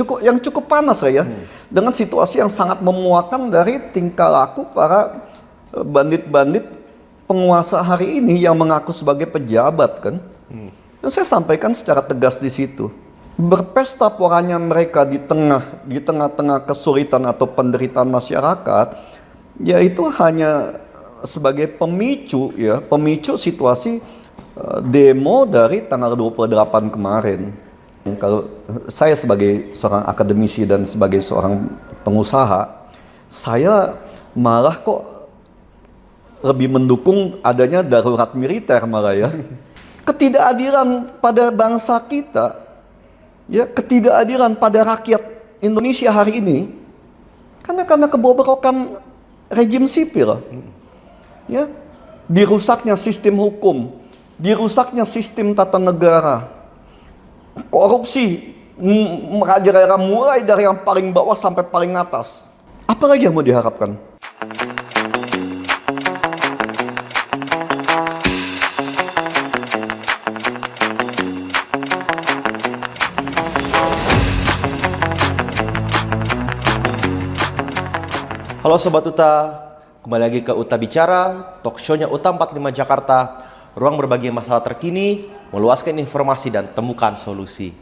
cukup panas ya, dengan situasi yang sangat memuakkan dari tingkah laku para bandit-bandit penguasa hari ini yang mengaku sebagai pejabat kan. Dan saya sampaikan secara tegas di situ. Berpesta poranya mereka di tengah-tengah kesulitan atau penderitaan masyarakat, yaitu hanya sebagai pemicu situasi demo dari tanggal 28 kemarin. Kalau saya sebagai seorang akademisi dan sebagai seorang pengusaha, saya malah kok lebih mendukung adanya darurat militer malah ya. Ketidakadilan pada bangsa kita, ya, ketidakadilan pada rakyat Indonesia hari ini, karena kebobrokan rejim sipil, ya, dirusaknya sistem hukum, dirusaknya sistem tata negara, korupsi merajalela mulai dari yang paling bawah sampai paling atas. Apa lagi yang mau diharapkan? Halo Sobat Uta, kembali lagi ke Uta Bicara, talk show-nya Uta 45 Jakarta, ruang berbagi masalah terkini, meluaskan informasi dan temukan solusi.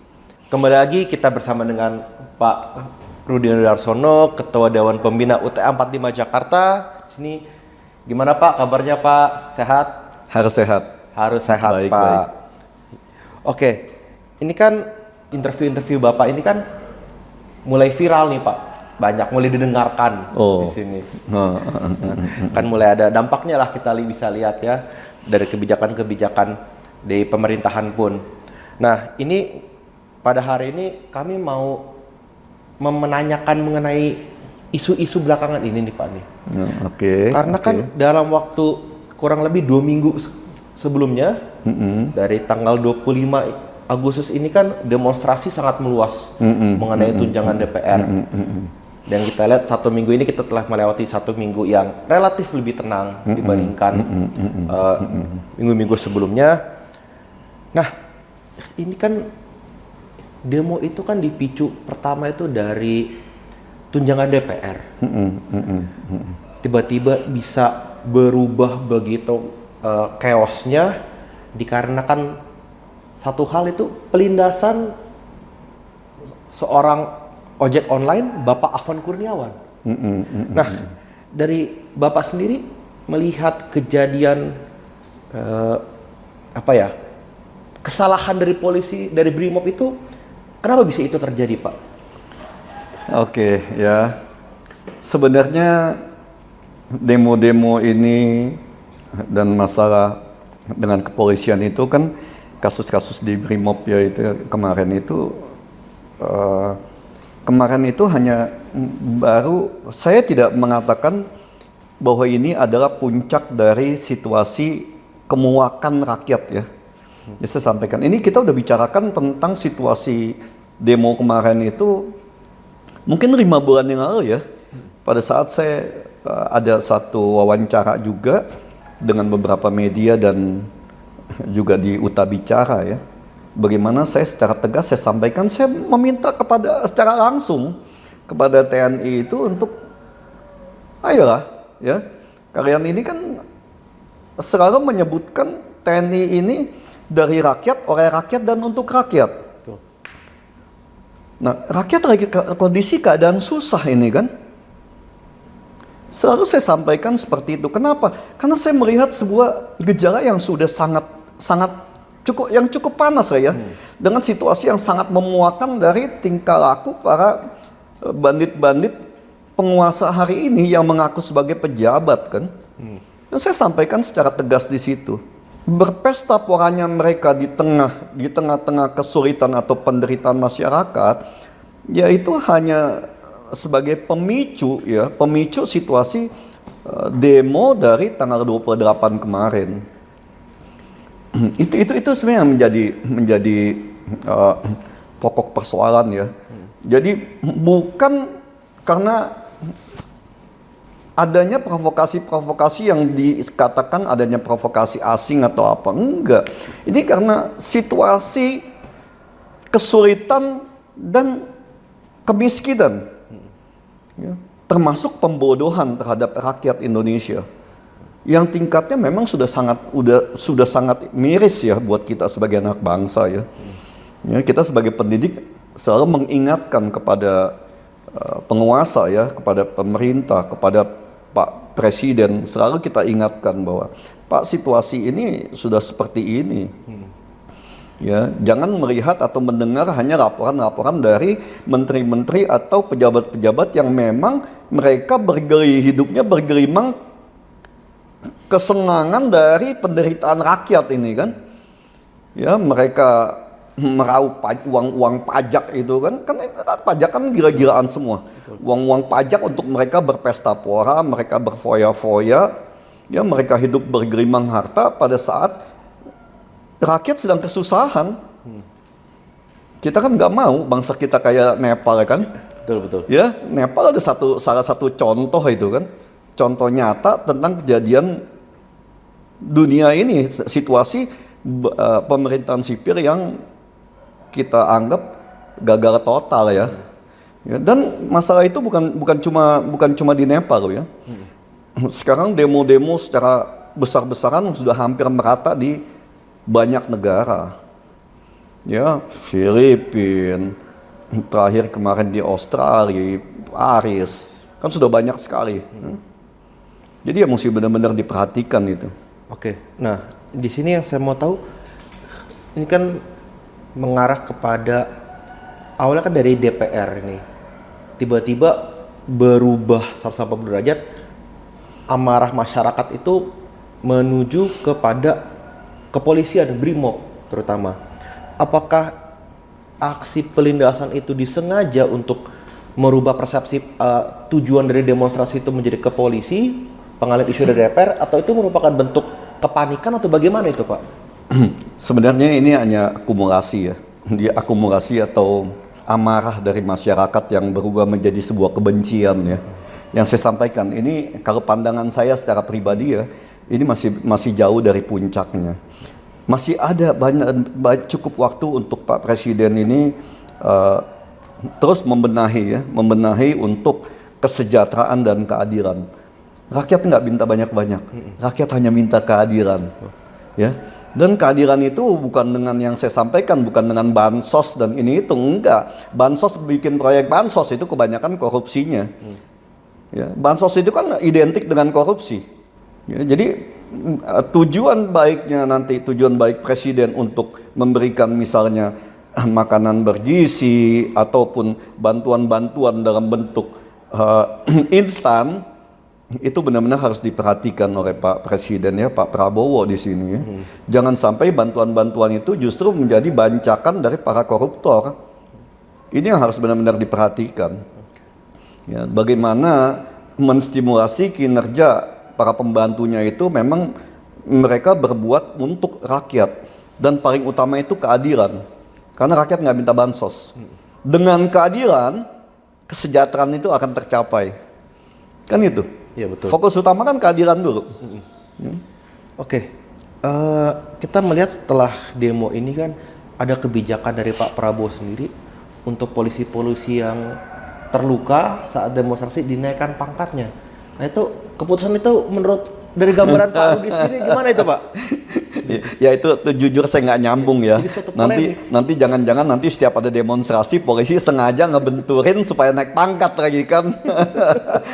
Kembali lagi kita bersama dengan Pak Rudi Darsono, Ketua Dewan Pembina UTA 45 Jakarta. Sini gimana Pak, kabarnya Pak? Sehat? Harus sehat. Harus sehat baik, Pak. baik. Oke, ini kan interview Bapak ini kan mulai viral nih Pak. Banyak mulai didengarkan di sini. Kan mulai ada dampaknya lah, kita bisa lihat ya dari kebijakan-kebijakan di pemerintahan pun. Nah, ini pada hari ini kami mau menanyakan mengenai isu-isu belakangan ini nih Pak nih. Karena kan dalam waktu kurang lebih 2 minggu sebelumnya, dari tanggal 25 Agustus ini kan demonstrasi sangat meluas mengenai tunjangan DPR. Dan kita lihat 1 minggu ini kita telah melewati 1 minggu yang relatif lebih tenang dibandingkan minggu-minggu sebelumnya. Nah, ini kan demo itu kan dipicu pertama itu dari tunjangan DPR. Tiba-tiba bisa berubah begitu chaosnya dikarenakan satu hal itu pelindasan seorang ojek online, Bapak Afwan Kurniawan. Nah, dari Bapak sendiri melihat kejadian kesalahan dari polisi, dari Brimob itu, kenapa bisa itu terjadi, Pak? Oke, ya. Sebenarnya demo-demo ini dan masalah dengan kepolisian itu kan kasus-kasus di Brimob ya itu kemarin itu hanya baru, saya tidak mengatakan bahwa ini adalah puncak dari situasi kemuakan rakyat ya. Jadi saya sampaikan, ini kita udah bicarakan tentang situasi demo kemarin itu mungkin 5 bulan yang lalu ya. Pada saat saya ada satu wawancara juga dengan beberapa media dan juga di Uta Bicara ya. Bagaimana saya secara tegas saya sampaikan, saya meminta secara langsung kepada TNI itu untuk ayolah ya, kalian ini kan selalu menyebutkan TNI ini dari rakyat, oleh rakyat dan untuk rakyat. Nah, rakyat lagi kondisi keadaan susah ini kan. Selalu saya sampaikan seperti itu. Kenapa? Karena saya melihat sebuah gejala yang sudah cukup panas ya, dengan situasi yang sangat memuakkan dari tingkah laku para bandit-bandit penguasa hari ini yang mengaku sebagai pejabat kan. Dan saya sampaikan secara tegas di situ. Berpesta poranya mereka di tengah-tengah kesulitan atau penderitaan masyarakat, yaitu hanya sebagai pemicu situasi demo dari tanggal 28 kemarin. Itu sebenarnya menjadi pokok persoalan ya. Jadi bukan karena adanya provokasi yang dikatakan adanya provokasi asing atau apa, enggak. Ini karena situasi kesulitan dan kemiskinan, ya, termasuk pembodohan terhadap rakyat Indonesia, yang tingkatnya memang sudah sangat miris ya buat kita sebagai anak bangsa ya. Ya, kita sebagai pendidik selalu mengingatkan kepada penguasa ya, kepada pemerintah, kepada Pak Presiden, selalu kita ingatkan bahwa Pak, situasi ini sudah seperti ini. Ya, jangan melihat atau mendengar hanya laporan-laporan dari menteri-menteri atau pejabat-pejabat yang memang mereka hidupnya bergelimang kesenangan dari penderitaan rakyat ini kan. Ya, mereka meraup uang pajak itu kan pajak kan gila-gilaan semua. Uang pajak untuk mereka berpesta pora, mereka berfoya-foya, ya mereka hidup bergelimang harta pada saat rakyat sedang kesusahan. Kita kan nggak mau bangsa kita kayak Nepal kan. Betul. Ya, Nepal ada salah satu contoh itu kan. Contoh nyata tentang kejadian dunia ini, situasi pemerintahan sipil yang kita anggap gagal total ya. Ya, dan masalah itu bukan cuma di Nepal ya. Sekarang demo-demo secara besar-besaran sudah hampir merata di banyak negara. Ya, Filipina, terakhir kemarin di Australia, Paris, kan sudah banyak sekali. Jadi ya mesti benar-benar diperhatikan itu. Oke. Nah, di sini yang saya mau tahu, ini kan mengarah kepada awalnya kan dari DPR ini, tiba-tiba berubah 180 derajat, amarah masyarakat itu menuju kepada kepolisian, BRIMOB terutama. Apakah aksi pelindasan itu disengaja untuk merubah persepsi tujuan dari demonstrasi itu menjadi ke polisi, pengalihan isu dari DPR, atau itu merupakan bentuk kepanikan atau bagaimana itu, Pak? Sebenarnya ini hanya akumulasi ya. Dia akumulasi atau amarah dari masyarakat yang berubah menjadi sebuah kebencian ya. Yang saya sampaikan ini kalau pandangan saya secara pribadi ya, ini masih jauh dari puncaknya. Masih ada cukup waktu untuk Pak Presiden ini terus membenahi untuk kesejahteraan dan keadilan. Rakyat nggak minta banyak-banyak, rakyat hanya minta keadilan, ya. Dan keadilan itu bukan dengan yang saya sampaikan, bukan dengan bansos dan ini itu enggak. Bansos bikin proyek bansos itu kebanyakan korupsinya. Ya, bansos itu kan identik dengan korupsi. Ya, jadi tujuan baik Presiden untuk memberikan misalnya makanan bergizi ataupun bantuan-bantuan dalam bentuk instan itu benar-benar harus diperhatikan oleh Pak Presiden ya, Pak Prabowo di sini ya. Jangan sampai bantuan-bantuan itu justru menjadi bancakan dari para koruptor. Ini yang harus benar-benar diperhatikan. Ya, bagaimana menstimulasi kinerja para pembantunya itu memang mereka berbuat untuk rakyat, dan paling utama itu keadilan, karena rakyat nggak minta bansos. Dengan keadilan kesejahteraan itu akan tercapai, kan itu. Iya betul. Fokus utama kan keadilan dulu. Oke. Kita melihat setelah demo ini kan ada kebijakan dari Pak Prabowo sendiri untuk polisi-polisi yang terluka saat demonstrasi dinaikkan pangkatnya. Nah itu keputusan itu menurut dari gambaran Pak Rudi sendiri gimana itu, Pak? Ya itu jujur saya nggak nyambung ya. Nanti jangan-jangan nanti setiap ada demonstrasi polisi sengaja ngebenturin supaya naik pangkat lagi kan.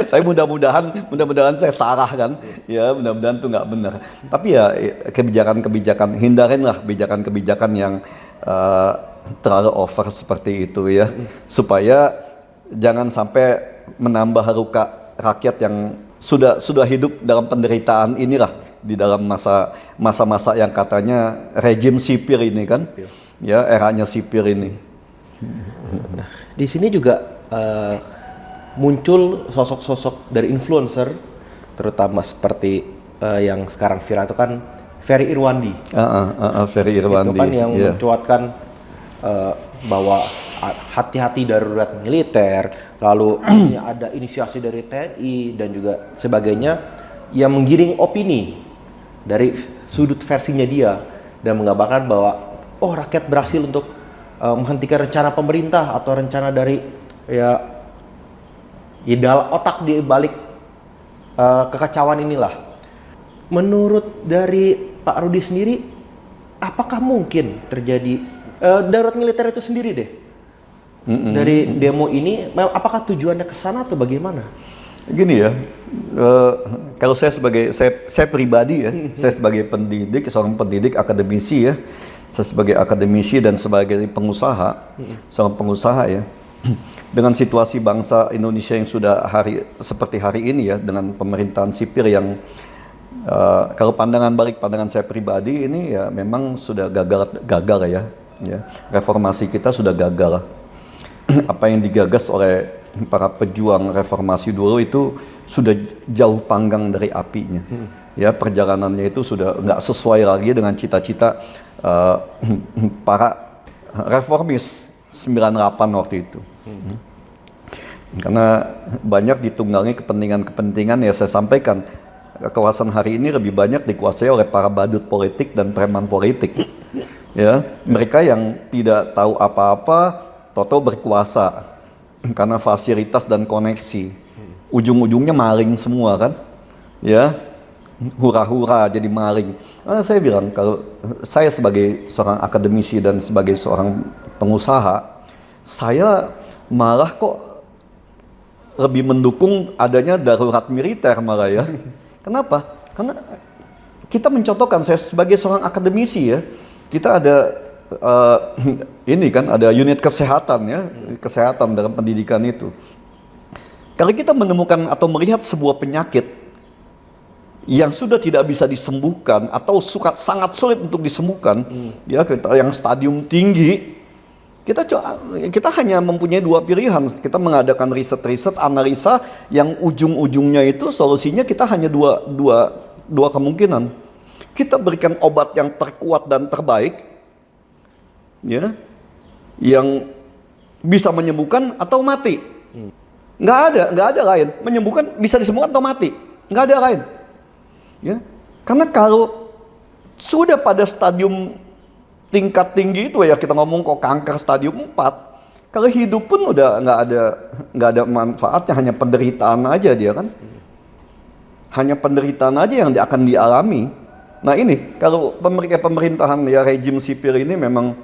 Saya mudah-mudahan saya salah kan. Ya mudah-mudahan itu nggak benar. Tapi ya kebijakan-kebijakan, hindarinlah kebijakan-kebijakan yang terlalu over seperti itu ya. Supaya jangan sampai menambah luka rakyat yang sudah hidup dalam penderitaan inilah di dalam masa-masa yang katanya rejim sipil ini kan, ya eranya sipil ini. Nah, di sini juga muncul sosok-sosok dari influencer, terutama seperti yang sekarang viral itu kan Ferry Irwandi. Ferry Irwandi. Itu kan yang mencuatkan bahwa hati-hati darurat militer, lalu ada inisiasi dari TNI dan juga sebagainya, yang menggiring opini dari sudut versinya dia dan menggambarkan bahwa rakyat berhasil untuk menghentikan rencana pemerintah atau rencana dari ya dalam otak di balik kekacauan inilah. Menurut dari Pak Rudi sendiri, apakah mungkin terjadi darurat militer itu sendiri deh? Dari demo ini, apakah tujuannya ke sana atau bagaimana? Gini ya, kalau saya pribadi ya, saya sebagai pendidik, seorang pendidik akademisi ya, saya sebagai akademisi dan sebagai pengusaha, seorang pengusaha ya, dengan situasi bangsa Indonesia yang sudah seperti hari ini ya, dengan pemerintahan sipil yang kalau pandangan saya pribadi ini ya memang sudah gagal ya, reformasi kita sudah gagal. Apa yang digagas oleh para pejuang reformasi dulu itu sudah jauh panggang dari apinya. Ya, perjalanannya itu sudah nggak sesuai lagi dengan cita-cita para reformis 98 waktu itu. Karena banyak ditunggangi kepentingan-kepentingan, ya saya sampaikan, kekuasaan hari ini lebih banyak dikuasai oleh para badut politik dan preman politik. Ya, mereka yang tidak tahu apa-apa toto berkuasa karena fasilitas dan koneksi. Ujung-ujungnya maling semua kan, ya, hura-hura jadi maling. Saya bilang, kalau saya sebagai seorang akademisi dan sebagai seorang pengusaha, saya malah kok lebih mendukung adanya darurat militer malah ya. Kenapa? Karena kita mencontohkan, saya sebagai seorang akademisi ya, kita ada ini kan ada unit kesehatan ya, kesehatan dalam pendidikan itu. Kalau kita menemukan atau melihat sebuah penyakit yang sudah tidak bisa disembuhkan atau sangat sulit untuk disembuhkan, ya yang stadium tinggi, kita hanya mempunyai dua pilihan. Kita mengadakan riset-riset, analisa yang ujung-ujungnya itu solusinya kita hanya dua kemungkinan. Kita berikan obat yang terkuat dan terbaik, ya, yang bisa menyembuhkan atau mati. Nggak ada lain. Menyembuhkan, bisa disembuhkan atau mati. Nggak ada lain. Ya, karena kalau sudah pada stadium tingkat tinggi itu ya, kita ngomong kok kanker stadium 4, kalau hidup pun udah nggak ada manfaatnya, hanya penderitaan aja dia kan. Hanya penderitaan aja yang akan dialami. Nah ini, kalau pemerintahan ya rejim sipil ini memang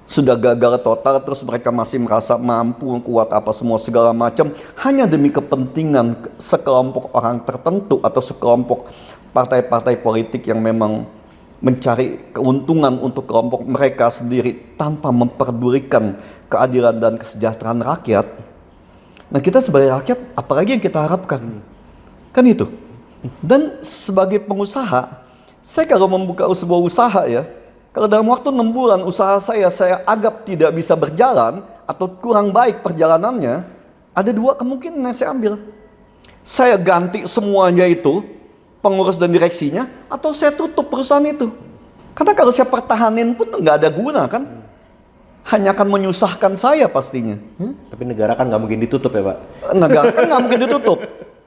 sudah gagal total, terus mereka masih merasa mampu, kuat apa semua segala macam, hanya demi kepentingan sekelompok orang tertentu atau sekelompok partai-partai politik yang memang mencari keuntungan untuk kelompok mereka sendiri tanpa memperdulikan keadilan dan kesejahteraan rakyat. Nah kita sebagai rakyat, apalagi yang kita harapkan? Kan itu. Dan sebagai pengusaha, saya kalau membuka sebuah usaha ya, kalau dalam waktu 6 bulan usaha saya anggap tidak bisa berjalan atau kurang baik perjalanannya, ada dua kemungkinan yang saya ambil. Saya ganti semuanya itu, pengurus dan direksinya, atau saya tutup perusahaan itu. Karena kalau saya pertahanin pun nggak ada guna kan, hanya akan menyusahkan saya pastinya. Tapi negara kan nggak mungkin ditutup ya Pak? Negara kan nggak mungkin ditutup.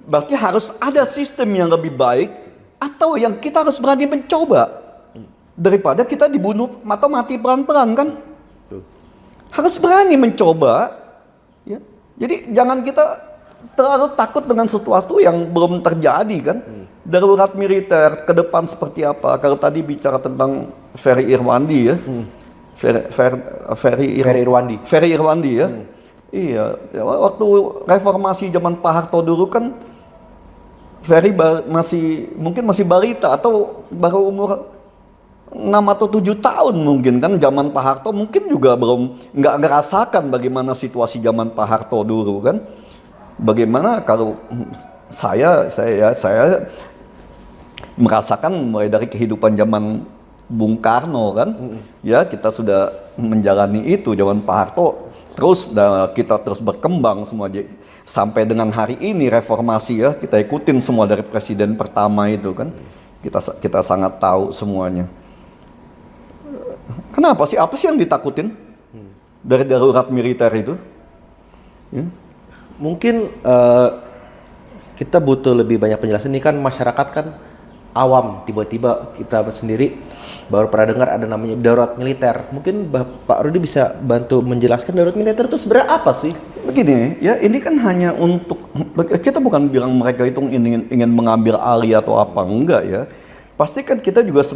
Berarti harus ada sistem yang lebih baik, atau yang kita harus berani mencoba. Daripada kita dibunuh atau mati pelan-pelan kan. Harus berani mencoba. Ya. Jadi jangan kita terlalu takut dengan sesuatu yang belum terjadi kan. Darurat militer ke depan seperti apa. Kalau tadi bicara tentang Ferry Irwandi ya. Ferry Irwandi ya. Iya, waktu reformasi zaman Pak Harto dulu kan Ferry mungkin masih balita atau baru umur 6 atau 7 tahun mungkin kan, zaman Pak Harto mungkin juga belum nggak ngerasakan bagaimana situasi zaman Pak Harto dulu kan. Bagaimana kalau saya merasakan mulai dari kehidupan zaman Bung Karno kan, ya kita sudah menjalani itu zaman Pak Harto, terus kita terus berkembang semua sampai dengan hari ini reformasi ya, kita ikutin semua dari presiden pertama itu kan, kita sangat tahu semuanya. Kenapa sih? Apa sih yang ditakutin dari darurat militer itu? Ya. Mungkin kita butuh lebih banyak penjelasan. Ini kan masyarakat kan awam, tiba-tiba kita sendiri baru pernah dengar ada namanya darurat militer. Mungkin Pak Rudi bisa bantu menjelaskan darurat militer itu sebenarnya apa sih? Begini, ya ini kan hanya untuk, kita bukan bilang mereka itu ingin mengambil alih atau apa, enggak ya. Pasti kan kita juga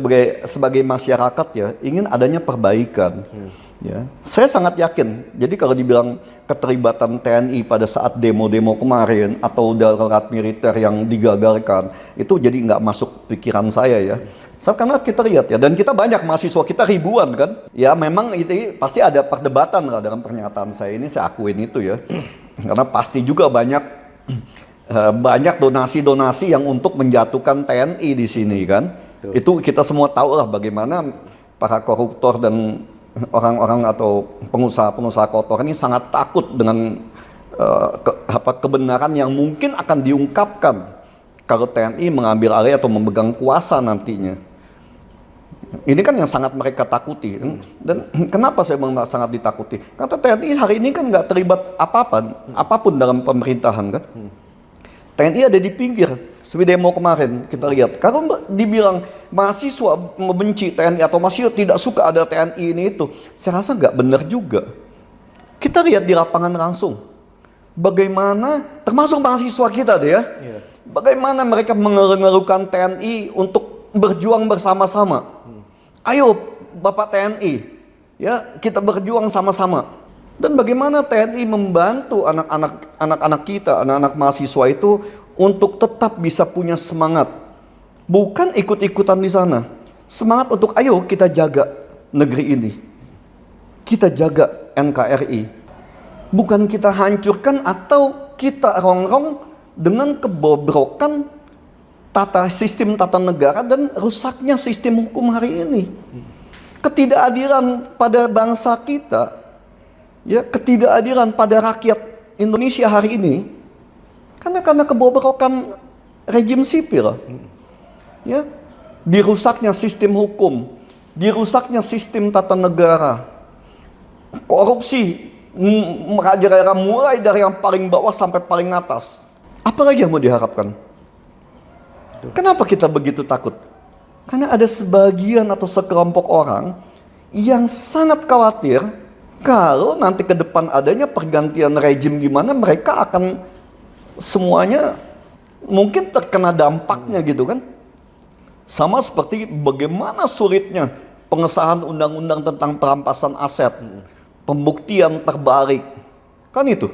sebagai masyarakat ya ingin adanya perbaikan. Ya, saya sangat yakin. Jadi kalau dibilang keterlibatan TNI pada saat demo-demo kemarin atau darurat militer yang digagalkan, itu jadi nggak masuk pikiran saya ya. Karena kita lihat ya, dan kita banyak mahasiswa kita ribuan kan. Ya memang itu pasti ada perdebatan lah dalam pernyataan saya ini, saya akuin itu ya. Karena pasti juga banyak donasi-donasi yang untuk menjatuhkan TNI di sini kan. Itu kita semua tahu lah bagaimana para koruptor dan orang-orang atau pengusaha-pengusaha kotor ini sangat takut dengan kebenaran yang mungkin akan diungkapkan kalau TNI mengambil alih atau memegang kuasa nantinya. Ini kan yang sangat mereka takuti. Dan kenapa saya bilang sangat ditakuti? Karena TNI hari ini kan nggak terlibat apapun dalam pemerintahan kan. TNI ada di pinggir. Seperti demo kemarin kita lihat. Kalau dibilang mahasiswa membenci TNI atau mahasiswa tidak suka ada TNI ini itu, saya rasa nggak benar juga. Kita lihat di lapangan langsung. Bagaimana, termasuk mahasiswa kita deh ya. Bagaimana mereka mengeluarkan TNI untuk berjuang bersama-sama. Ayo Bapak TNI, ya kita berjuang sama-sama. Dan bagaimana TNI membantu anak-anak kita, anak-anak mahasiswa itu untuk tetap bisa punya semangat. Bukan ikut-ikutan di sana. Semangat untuk ayo kita jaga negeri ini. Kita jaga NKRI. Bukan kita hancurkan atau kita rongrong dengan kebobrokan sistem tata negara dan rusaknya sistem hukum hari ini. Ketidakadilan pada bangsa kita, ya ketidakadilan pada rakyat Indonesia hari ini, karena kebobrokan rejim sipil, ya, dirusaknya sistem hukum, dirusaknya sistem tata negara, korupsi merajalela mulai dari yang paling bawah sampai paling atas. Apa lagi yang mau diharapkan? Kenapa kita begitu takut? Karena ada sebagian atau sekelompok orang yang sangat khawatir kalau nanti ke depan adanya pergantian rejim gimana, mereka akan semuanya mungkin terkena dampaknya gitu kan. Sama seperti bagaimana sulitnya pengesahan undang-undang tentang perampasan aset, pembuktian terbalik, kan itu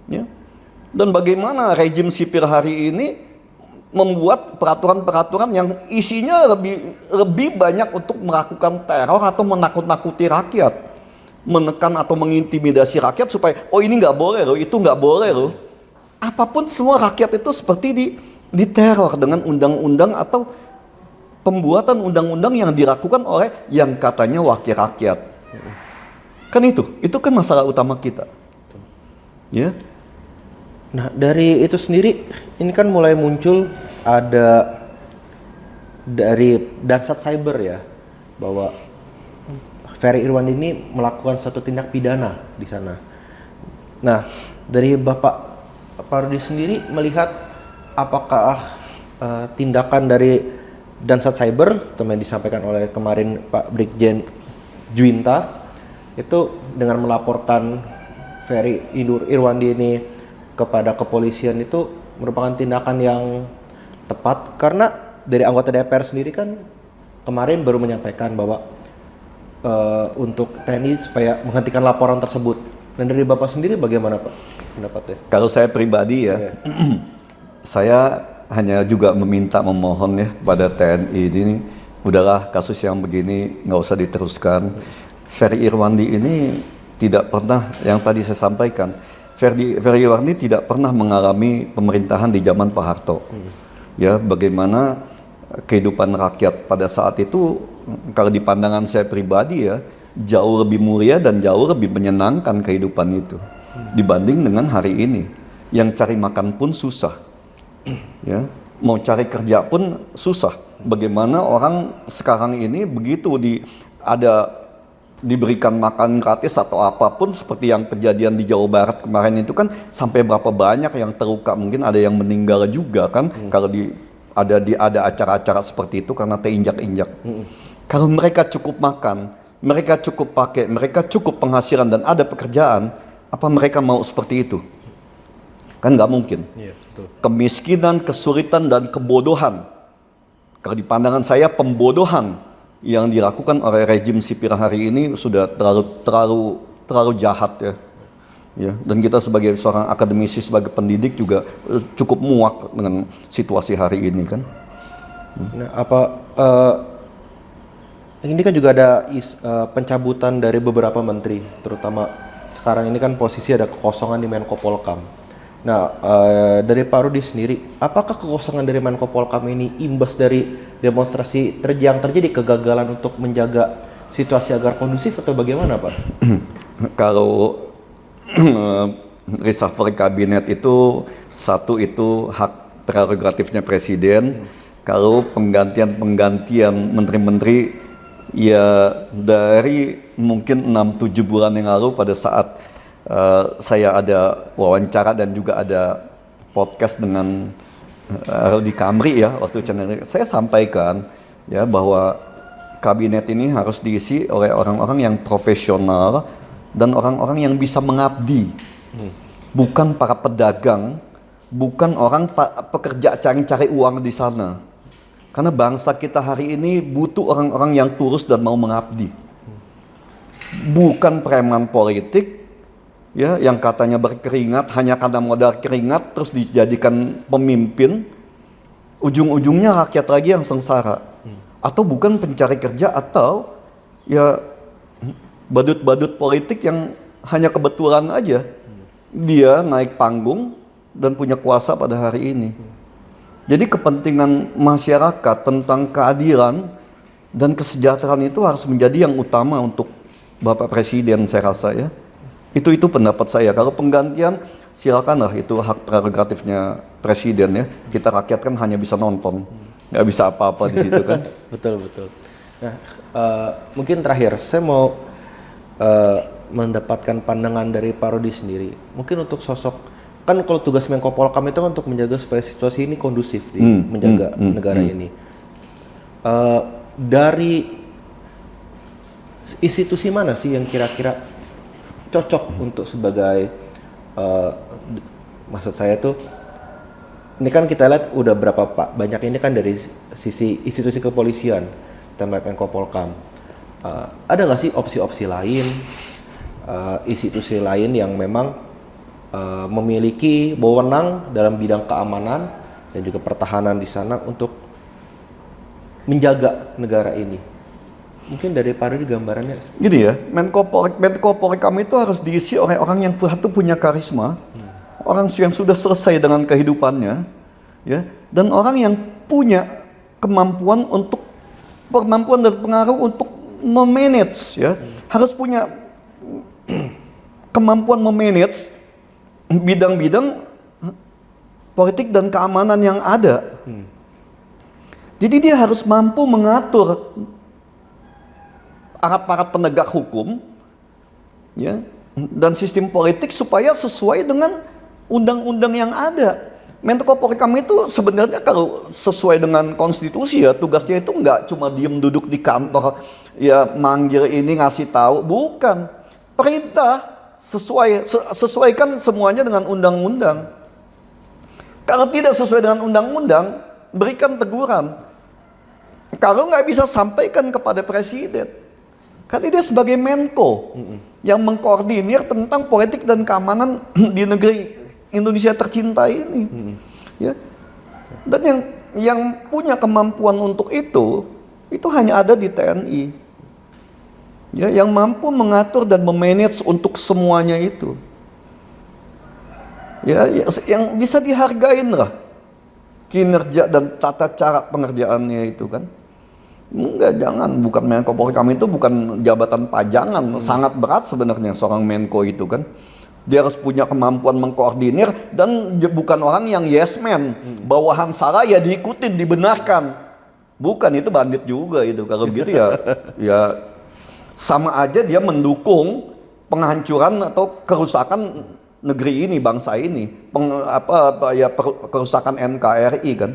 ya. Dan bagaimana rejim sipil hari ini membuat peraturan-peraturan yang isinya lebih banyak untuk melakukan teror atau menakut-nakuti rakyat, menekan atau mengintimidasi rakyat supaya oh ini nggak boleh loh, itu nggak boleh loh. Apapun semua rakyat itu seperti diteror dengan undang-undang atau pembuatan undang-undang yang dilakukan oleh yang katanya wakil rakyat. Kan itu kan masalah utama kita. Ya. Nah, dari itu sendiri ini kan mulai muncul ada dari Dansat Cyber ya, bahwa Ferry Irwandi ini melakukan satu tindak pidana di sana. Nah, dari Bapak Rudi sendiri melihat apakah tindakan dari Dansat Cyber, yang disampaikan oleh kemarin Pak Brigjen Juwinta, itu dengan melaporkan Ferry Irwandi ini kepada kepolisian itu merupakan tindakan yang tepat, karena dari anggota DPR sendiri kan kemarin baru menyampaikan bahwa untuk TNI supaya menghentikan laporan tersebut. Dan dari Bapak sendiri bagaimana Pak pendapatnya? Kalau saya pribadi ya, saya hanya juga memohon ya pada TNI ini, udahlah kasus yang begini nggak usah diteruskan. Ferry Irwandi ini tidak pernah, yang tadi saya sampaikan, Ferry Irwandi tidak pernah mengalami pemerintahan di zaman Pak Harto. Ya, bagaimana kehidupan rakyat pada saat itu, kalau di pandangan saya pribadi ya, jauh lebih mulia dan jauh lebih menyenangkan kehidupan itu dibanding dengan hari ini yang cari makan pun susah, ya, mau cari kerja pun susah. Bagaimana orang sekarang ini begitu diberikan makan gratis atau apapun, seperti yang kejadian di Jawa Barat kemarin itu kan, sampai berapa banyak yang terluka, mungkin ada yang meninggal juga kan. Kalau ada acara-acara seperti itu karena terinjak-injak. Kalau mereka cukup makan, mereka cukup pakai, mereka cukup penghasilan dan ada pekerjaan, apa mereka mau seperti itu? Kan nggak mungkin. Iya, betul. Kemiskinan, kesulitan, dan kebodohan. Kalau di pandangan saya pembodohan yang dilakukan oleh rejim sipil hari ini sudah terlalu jahat ya. Ya, dan kita sebagai seorang akademisi, sebagai pendidik juga cukup muak dengan situasi hari ini kan. Nah, ini kan juga ada pencabutan dari beberapa menteri, terutama sekarang ini kan posisi ada kekosongan di Menko Polkam. Nah, dari Pak Rudi sendiri, apakah kekosongan dari Menko Polkam ini imbas dari demonstrasi yang terjadi, kegagalan untuk menjaga situasi agar kondusif atau bagaimana, Pak? Kalau reshuffle kabinet itu itu hak prerogatifnya presiden. Kalau penggantian menteri-menteri ya dari mungkin 6-7 bulan yang lalu pada saat saya ada wawancara dan juga ada podcast dengan Rudi Kamri ya waktu channel, saya sampaikan ya bahwa kabinet ini harus diisi oleh orang-orang yang profesional dan orang-orang yang bisa mengabdi, bukan para pedagang, bukan orang pekerja cari uang di sana. Karena bangsa kita hari ini butuh orang-orang yang tulus dan mau mengabdi, bukan preman politik ya yang katanya berkeringat hanya karena modal keringat terus dijadikan pemimpin, ujung-ujungnya rakyat lagi yang sengsara. Atau bukan pencari kerja, atau ya badut-badut politik yang hanya kebetulan aja dia naik panggung dan punya kuasa pada hari ini. Jadi kepentingan masyarakat tentang keadilan dan kesejahteraan itu harus menjadi yang utama untuk Bapak Presiden, saya rasa ya. Itu pendapat saya. Kalau penggantian silakanlah, itu hak prerogatifnya presiden ya. Kita rakyat kan hanya bisa nonton, nggak bisa apa-apa di situ kan. Betul. Nah, mungkin terakhir saya mau mendapatkan pandangan dari Pak Rudi sendiri. Mungkin untuk sosok, kan kalau tugas Menko Polkam itu kan untuk menjaga supaya situasi ini kondusif, menjaga negara ini. Dari institusi mana sih yang kira-kira cocok untuk sebagai, maksud saya tuh, ini kan kita lihat udah berapa banyak ini kan dari sisi institusi kepolisian, kita melihat Menko Polkam. Ada nggak sih opsi-opsi lain, institusi lain yang memang memiliki wewenang dalam bidang keamanan dan juga pertahanan di sana untuk menjaga negara ini? Mungkin dari Pak Rudi gambarannya. Gini ya, Menko Polkam itu harus diisi oleh orang yang punya karisma, orang yang sudah selesai dengan kehidupannya, ya, dan orang yang punya kemampuan dan pengaruh untuk memanage, ya, harus punya kemampuan memanage bidang-bidang politik dan keamanan yang ada. Jadi dia harus mampu mengatur aparat penegak hukum, ya, dan sistem politik supaya sesuai dengan undang-undang yang ada. Menko Polkam itu sebenarnya kalau sesuai dengan konstitusi ya, tugasnya itu nggak cuma diem duduk di kantor, ya manggil ini ngasih tahu, bukan. Perintah sesuaikan semuanya dengan undang-undang. Kalau tidak sesuai dengan undang-undang, berikan teguran. Kalau nggak bisa, sampaikan kepada presiden. Karena dia sebagai Menko yang mengkoordinir tentang politik dan keamanan di negeri Indonesia tercinta ini, ya. Dan yang punya kemampuan untuk itu hanya ada di TNI, ya, yang mampu mengatur dan memanage untuk semuanya itu, ya, yang bisa dihargain lah kinerja dan tata cara pengerjaannya itu kan. Enggak, jangan, bukan Menko Polkam itu bukan jabatan pajangan, sangat berat sebenarnya seorang Menko itu kan. Dia harus punya kemampuan mengkoordinir dan bukan orang yang yes man, bawahan salah ya diikutin, dibenarkan. Bukan, itu bandit juga itu. Kalau begitu ya sama aja dia mendukung penghancuran atau kerusakan negeri ini, bangsa ini, kerusakan NKRI kan.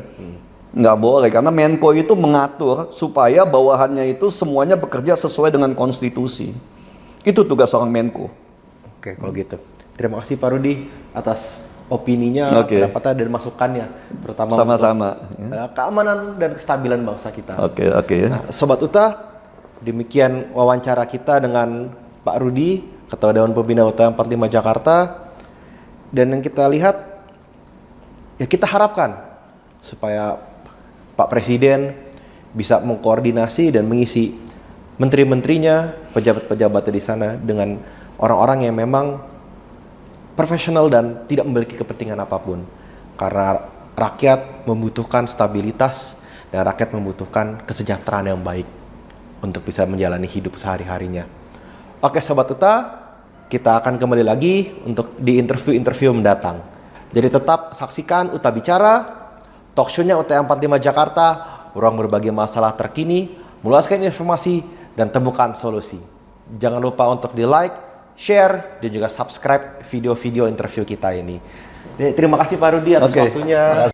Nggak boleh, karena Menko itu mengatur supaya bawahannya itu semuanya bekerja sesuai dengan konstitusi. Itu tugas seorang Menko. Oke, kalau gitu. Terima kasih Pak Rudi atas opininya, pendapatnya dan masukannya, terutama sama-sama untuk keamanan dan kestabilan bangsa kita. Oke. Nah, Sobat UTA, demikian wawancara kita dengan Pak Rudi, Ketua Dewan Pembina UTA 45 Jakarta. Dan yang kita lihat, ya kita harapkan supaya Pak Presiden bisa mengkoordinasi dan mengisi menteri-menterinya, pejabat-pejabatnya di sana dengan orang-orang yang memang profesional dan tidak memiliki kepentingan apapun. Karena rakyat membutuhkan stabilitas dan rakyat membutuhkan kesejahteraan yang baik untuk bisa menjalani hidup sehari-harinya. Oke Sobat UTA, kita akan kembali lagi untuk di interview-interview mendatang. Jadi tetap saksikan UTA Bicara, talk show-nya UTA 45 Jakarta, ruang berbagi masalah terkini, meluaskan informasi, dan temukan solusi. Jangan lupa untuk di-like, share, dan juga subscribe video-video interview kita ini. Terima kasih Pak Rudi atas waktunya.